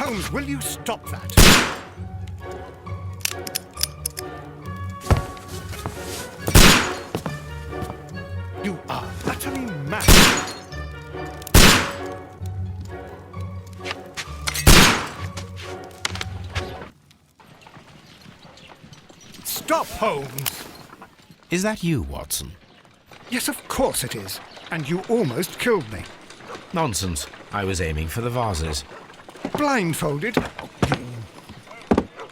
Holmes, will you stop that? You are utterly mad. Stop, Holmes! Is that you, Watson? Yes, of course it is. And you almost killed me. Nonsense. I was aiming for the vases. Blindfolded?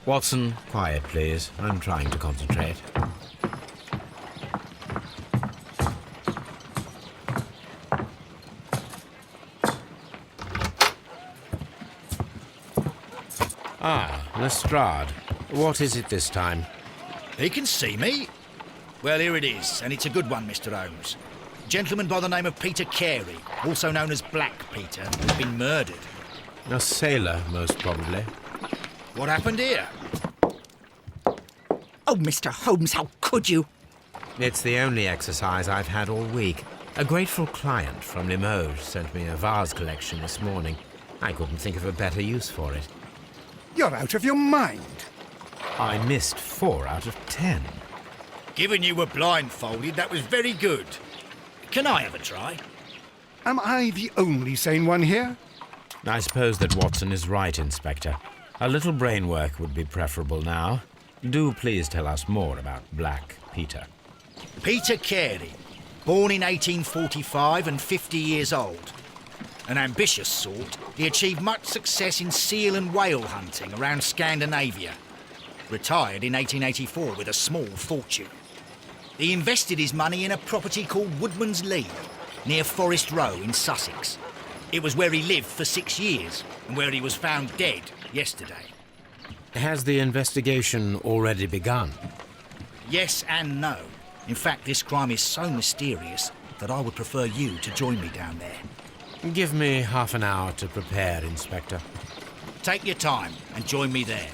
Watson, quiet, please. I'm trying to concentrate. Ah, Lestrade. What is it this time? He can see me. Well, here it is, and it's a good one, Mr. Holmes. A gentleman by the name of Peter Carey, also known as Black Peter, has been murdered. A sailor, most probably. What happened here? Oh, Mr. Holmes, how could you? It's the only exercise I've had all week. A grateful client from Limoges sent me a vase collection this morning. I couldn't think of a better use for it. You're out of your mind. I missed 4 out of 10. Given you were blindfolded, that was very good. Can I have a try? Am I the only sane one here? I suppose that Watson is right, Inspector. A little brain work would be preferable now. Do please tell us more about Black Peter. Peter Carey, born in 1845 and 50 years old. An ambitious sort, he achieved much success in seal and whale hunting around Scandinavia. Retired in 1884 with a small fortune. He invested his money in a property called Woodman's Lee, near Forest Row in Sussex. It was where he lived for 6 years, and where he was found dead yesterday. Has the investigation already begun? Yes and no. In fact, this crime is so mysterious that I would prefer you to join me down there. Give me half an hour to prepare, Inspector. Take your time and join me there.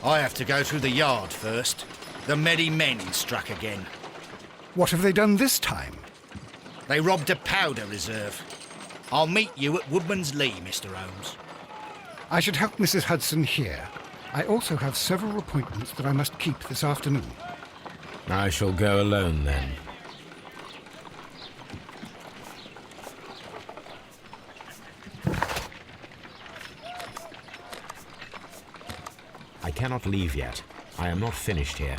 I have to go through the yard first. The merry men struck again. What have they done this time? They robbed a powder reserve. I'll meet you at Woodman's Lee, Mr. Holmes. I should help Mrs. Hudson here. I also have several appointments that I must keep this afternoon. I shall go alone, then. I cannot leave yet. I am not finished here.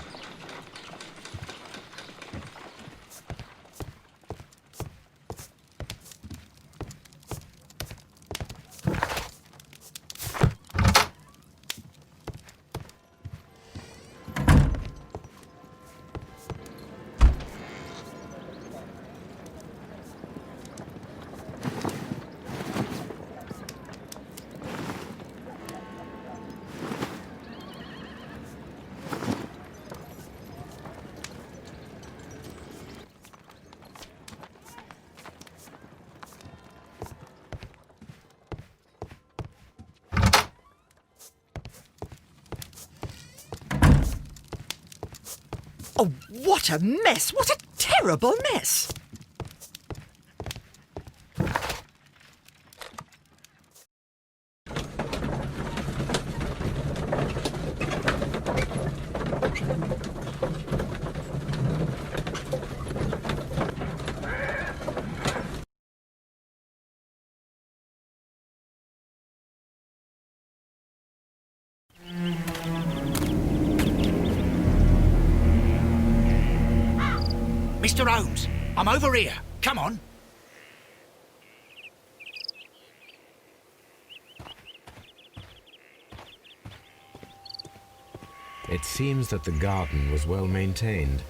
Oh, what a mess! What a terrible mess! Mr. Holmes, I'm over here. Come on. It seems that the garden was well maintained.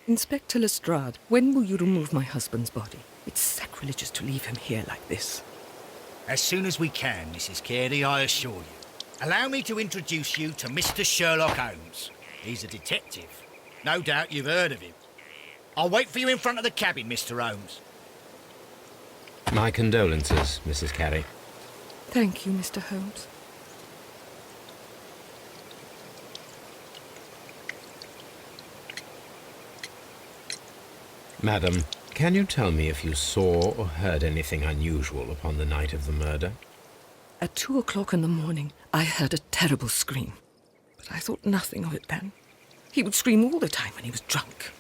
Inspector Lestrade, when will you remove my husband's body? It's sacrilegious to leave him here like this. As soon as we can, Mrs. Carey, I assure you. Allow me to introduce you to Mr. Sherlock Holmes. He's a detective. No doubt you've heard of him. I'll wait for you in front of the cabin, Mr. Holmes. My condolences, Mrs. Carey. Thank you, Mr. Holmes. Madam, can you tell me if you saw or heard anything unusual upon the night of the murder? At 2 o'clock in the morning, I heard a terrible scream. But I thought nothing of it then. He would scream all the time when he was drunk.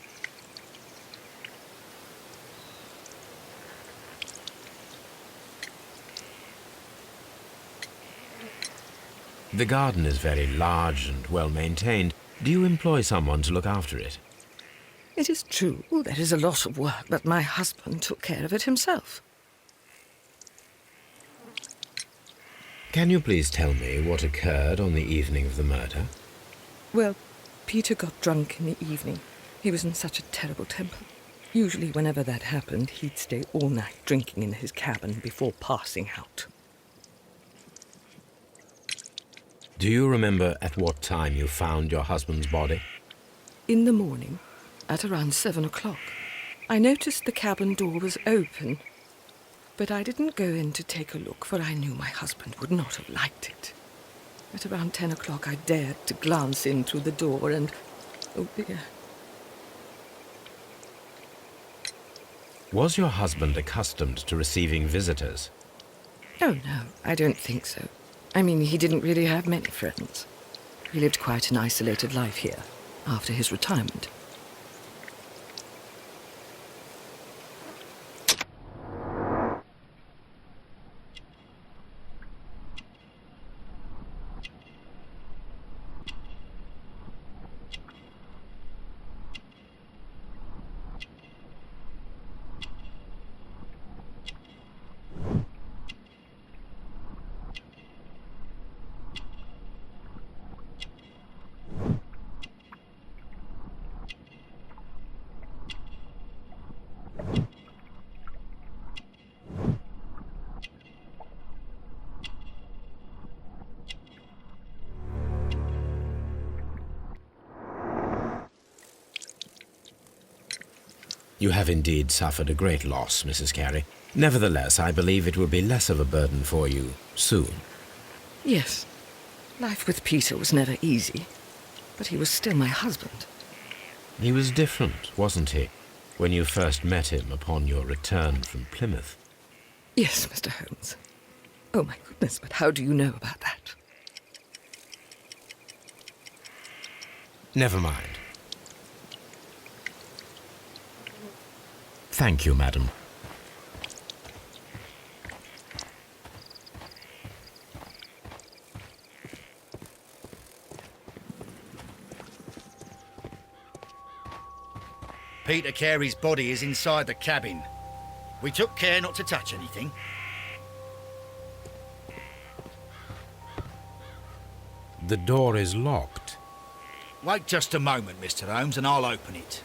The garden is very large and well maintained. Do you employ someone to look after it? It is true, there is a lot of work, but my husband took care of it himself. Can you please tell me what occurred on the evening of the murder? Well, Peter got drunk in the evening. He was in such a terrible temper. Usually, whenever that happened, he'd stay all night drinking in his cabin before passing out. Do you remember at what time you found your husband's body? In the morning, at around 7 o'clock, I noticed the cabin door was open, but I didn't go in to take a look, for I knew my husband would not have liked it. At around 10 o'clock, I dared to glance in through the door and, oh dear. Was your husband accustomed to receiving visitors? Oh no, I don't think so. I mean, he didn't really have many friends. He lived quite an isolated life here, after his retirement. You have indeed suffered a great loss, Mrs. Carey. Nevertheless, I believe it will be less of a burden for you soon. Yes, life with Peter was never easy, but he was still my husband. He was different, wasn't he, when you first met him upon your return from Plymouth? Yes, Mr. Holmes. Oh my goodness, but how do you know about that? Never mind. Thank you, madam. Peter Carey's body is inside the cabin. We took care not to touch anything. The door is locked. Wait just a moment, Mr. Holmes, and I'll open it.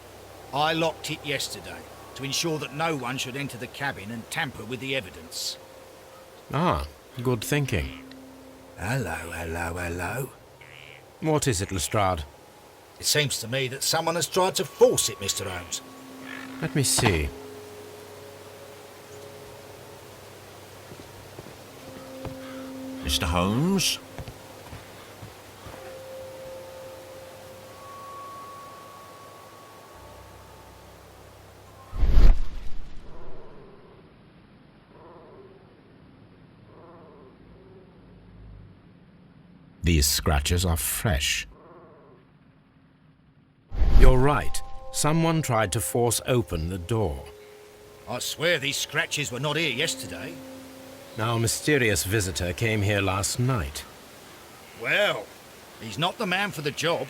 I locked it yesterday to ensure that no one should enter the cabin and tamper with the evidence. Ah, good thinking. Hello, hello, hello. What is it, Lestrade? It seems to me that someone has tried to force it, Mr. Holmes. Let me see. Mr. Holmes? These scratches are fresh. You're right. Someone tried to force open the door. I swear these scratches were not here yesterday. Our mysterious visitor came here last night. Well, he's not the man for the job.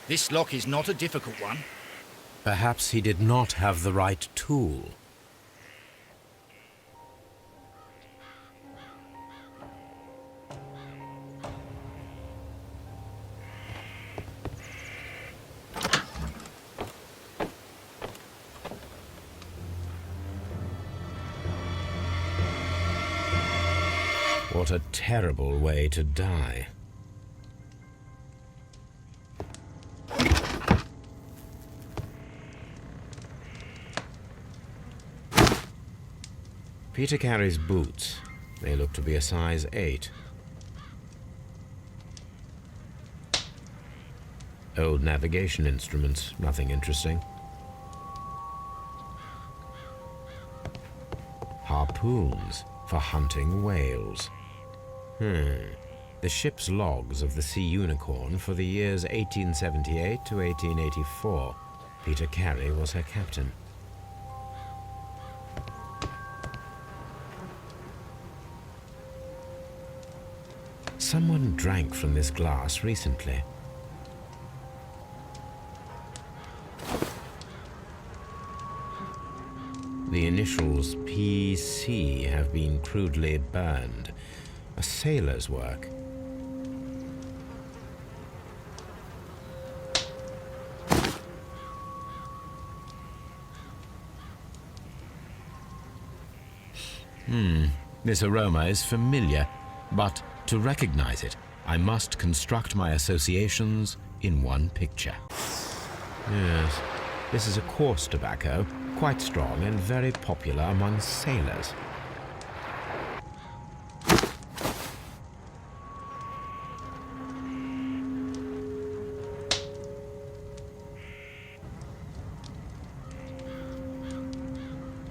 This lock is not a difficult one. Perhaps he did not have the right tool. What a terrible way to die. Peter Carey's boots. They look to be a size 8. Old navigation instruments, nothing interesting. Harpoons for hunting whales. The ship's logs of the Sea Unicorn for the years 1878 to 1884. Peter Carey was her captain. Someone drank from this glass recently. The initials PC have been crudely burned. A sailor's work. This aroma is familiar, but to recognize it, I must construct my associations in one picture. Yes, this is a coarse tobacco, quite strong and very popular among sailors.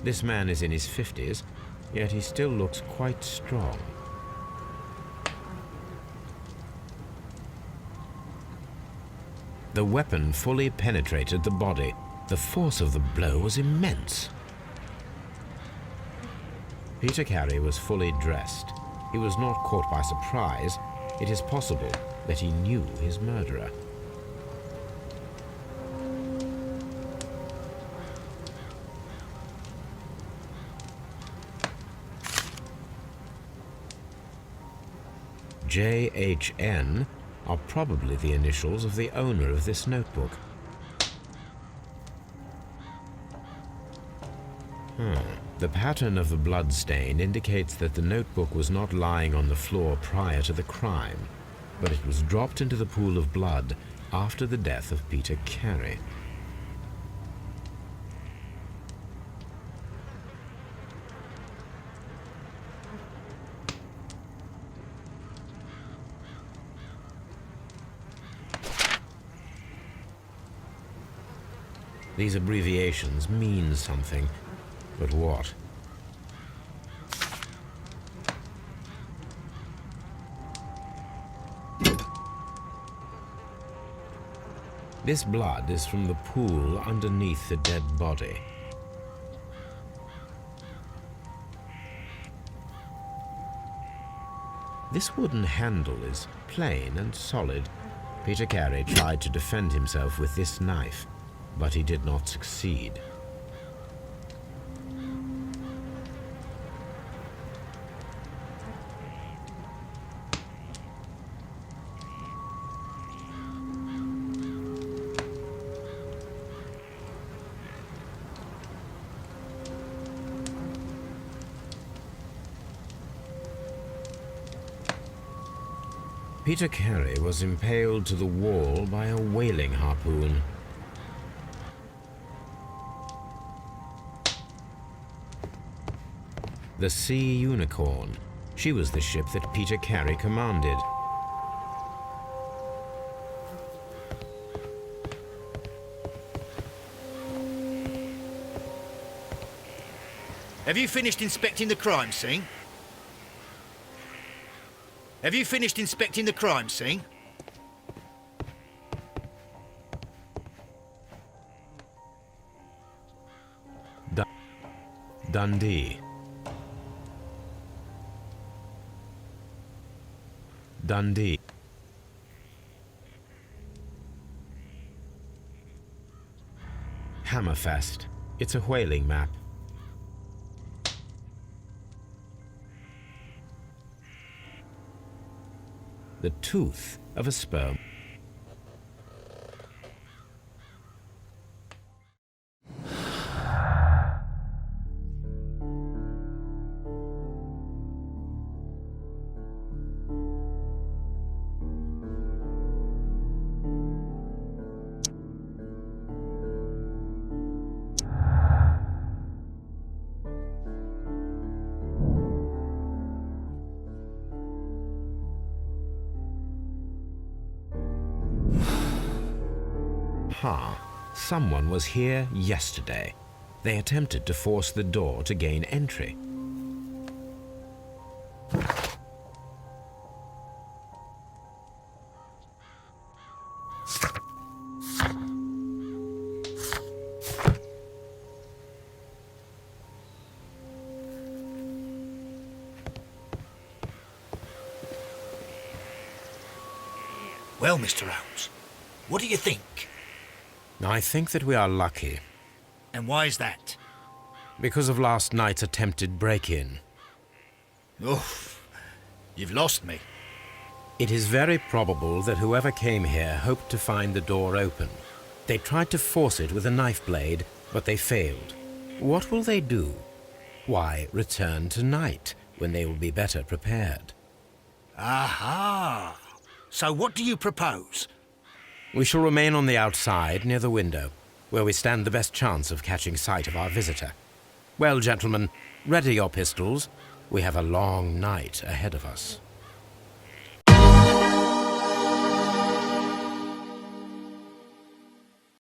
This man is in his 50s, yet he still looks quite strong. The weapon fully penetrated the body. The force of the blow was immense. Peter Carey was fully dressed. He was not caught by surprise. It is possible that he knew his murderer. JHN are probably the initials of the owner of this notebook. The pattern of the blood stain indicates that the notebook was not lying on the floor prior to the crime, but it was dropped into the pool of blood after the death of Peter Carey. These abbreviations mean something, but what? This blood is from the pool underneath the dead body. This wooden handle is plain and solid. Peter Carey tried to defend himself with this knife, but he did not succeed. Peter Carey was impaled to the wall by a whaling harpoon. The Sea Unicorn. She was the ship that Peter Carey commanded. Have you finished inspecting the crime scene? Have you finished inspecting the crime scene? Dundee. Dundee. Hammerfest. It's a whaling map. The tooth of a sperm. Aha! Someone was here yesterday. They attempted to force the door to gain entry. Well, Mr. Holmes, what do you think? I think that we are lucky And why is that? because of last night's attempted break-in. Oof, you've lost me. It is very probable that whoever came here hoped to find the door open. They tried to force it with a knife blade, but they failed. What will they do? Why, return tonight, when they will be better prepared. Aha! So what do you propose? We shall remain on the outside, near the window, where we stand the best chance of catching sight of our visitor. Well, gentlemen, ready your pistols. We have a long night ahead of us.